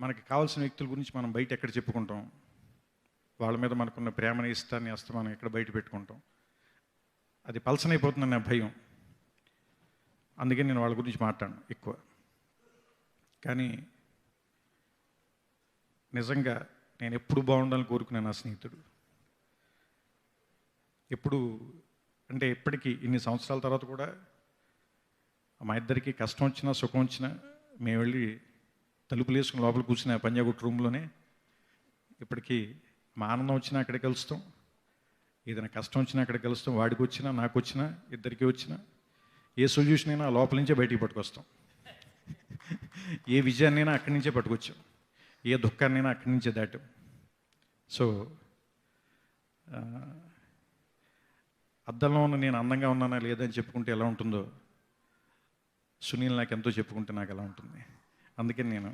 మనకి కావాల్సిన వ్యక్తుల గురించి మనం బయట ఎక్కడ చెప్పుకుంటాం? వాళ్ళ మీద మనకున్న ప్రేమని, ఇష్టాన్ని అస్తమానం ఎక్కడ బయట పెట్టుకుంటాం? అది పలసనైపోతుందన్న భయం. అందుకే నేను వాళ్ళ గురించి మాట్లాడను ఎక్కువ. కానీ నిజంగా నేను ఎప్పుడు బాగుండాలని కోరుకునే నా స్నేహితుడు ఎప్పుడు అంటే ఇప్పటికీ ఇన్ని సంవత్సరాల తర్వాత కూడా మా ఇద్దరికి కష్టం వచ్చినా సుఖం వచ్చినా మేము వెళ్ళి తలుపులు వేసుకుని లోపల కూర్చున్న పంజాగుట్ రూమ్లోనే ఇప్పటికీ మా ఆనందం వచ్చినా అక్కడికి కలుస్తాం, ఏదైనా కష్టం వచ్చినా అక్కడికి కలుస్తాం. వాడికి వచ్చినా నాకు వచ్చినా ఇద్దరికి వచ్చినా ఏ సొల్యూషన్ అయినా లోపల నుంచే బయటికి పట్టుకొస్తాం. ఏ విజయాన్నైనా అక్కడి నుంచే పట్టుకొచ్చాం, ఏ దుఃఖాన్నైనా అక్కడి నుంచే దాటాం. సో అద్దంలో ఉన్న నేను అందంగా ఉన్నానా లేదని చెప్పుకుంటే ఎలా ఉంటుందో సునీల్ నాకు ఎంతో చెప్పుకుంటే నాకు ఎలా ఉంటుంది. అందుకని నేను